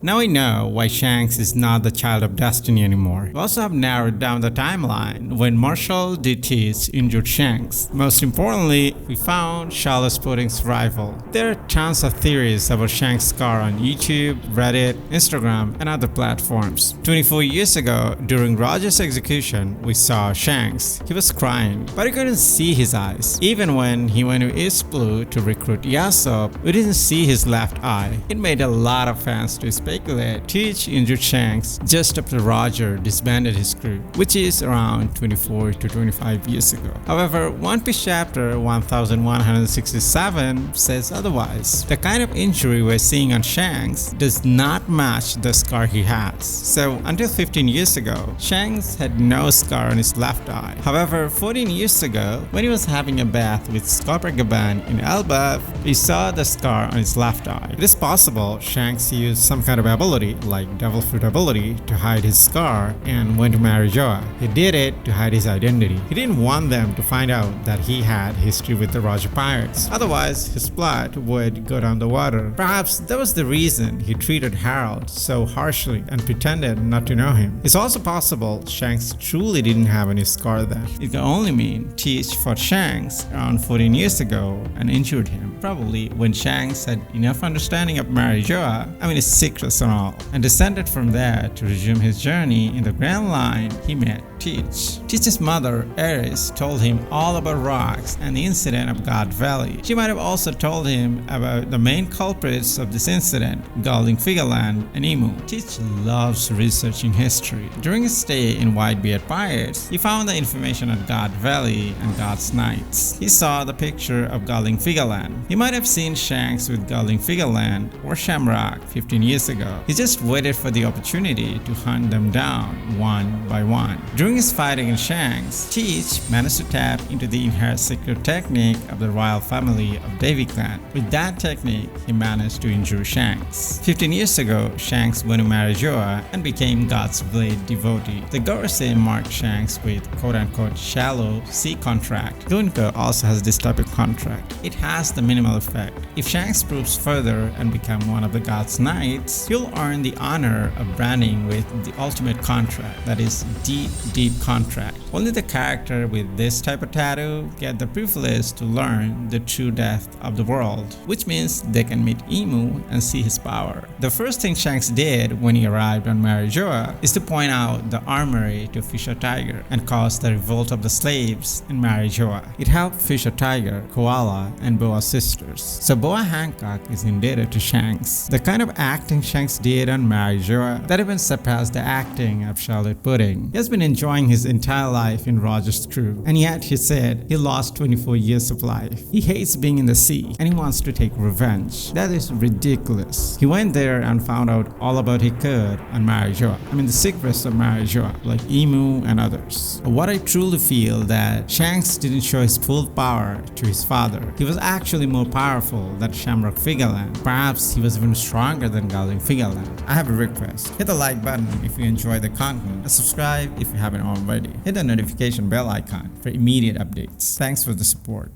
Now we know why Shanks is not the child of destiny anymore. We also have narrowed down the timeline when Marshall DTs injured Shanks. Most importantly, we found Charlotte Pudding's rival. There are tons of theories about Shanks Scar on YouTube, Reddit, Instagram, and other platforms. 24 years ago, during Roger's execution, we saw Shanks. He was crying, but we couldn't see his eyes. Even when he went to East Blue to recruit Yasopp, we didn't see his left eye. It made a lot of fans to speculate Teach injured Shanks just after Roger disbanded his crew, which is around 24 to 25 years ago. However, One Piece chapter 1167 says otherwise. The kind of injury we're seeing on Shanks does not match the scar he has. So until 15 years ago, Shanks had no scar on his left eye. However, 14 years ago, when he was having a bath with Scopper Gaban in Elbaph, he saw the scar on his left eye. It is possible Shanks used some kind of ability, like Devil Fruit ability, to hide his scar and went to marry Joa. He did it to hide his identity. He didn't want them to find out that he had history with the Roger Pirates. Otherwise, his blood would go down the water. Perhaps that was the reason he treated Harold so harshly and pretended not to know him. It's also possible Shanks truly didn't have any scar then. It can only mean Teach fought Shanks around 14 years ago and injured him, probably when Shanks had enough understanding of Mary Joa, his secrets and all, and descended from there to resume his journey in the Grand Line. He met Teach. Teach's mother, Eris, told him all about rocks and the incident of God Valley. She might have also told him about the main culprits of this incident, Galding Figaland and Emu. Teach loves researching history. During his stay in Whitebeard Pirates, he found the information on God Valley and God's Knights. He saw the picture of Galding Figaland. He might have seen Shanks with Galding Figaland or Shamrock 15 years ago. He just waited for the opportunity to hunt them down one by one. During his fight against Shanks, Teach managed to tap into the inherent secret technique of the royal family of Davy Clan. With that technique, he managed to injure Shanks. 15 years ago, Shanks went to marry Joa and became God's Blade devotee. The Gorosei marked Shanks with quote-unquote shallow sea contract. Gunko also has this type of contract. It has the minimal effect. If Shanks proves further and become one of the God's Knights, he'll earn the honor of branding with the ultimate contract, that is deep contract. Only the character with this type of tattoo get the privilege to learn the true depth of the world, which means they can meet Emu and see his power. The first thing Shanks did when he arrived on Mary Joa is to point out the armory to Fisher Tiger and cause the revolt of the slaves in Mary Joa. It helped Fisher Tiger, Koala, and Boa's sisters. So Boa Hancock is indebted to Shanks. The kind of acting Shanks did on Mary Joa that even surpassed the acting of Charlotte Pudding. He has been enjoying his entire life in Roger's crew, and yet he said he lost 24 years of life. He hates being in the sea and he wants to take revenge. That is ridiculous. He went there and found out all about he could on Mary Joa. The secrets of Mary Joa, like Emu and others. What I truly feel that Shanks didn't show his full power to his father. He was actually more powerful than Shamrock Figaland. Perhaps he was even stronger than Galding Figaland. I have a request. Hit the like button if you enjoy the content and subscribe if you haven't already. Hit the notification bell icon for immediate updates. Thanks for the support.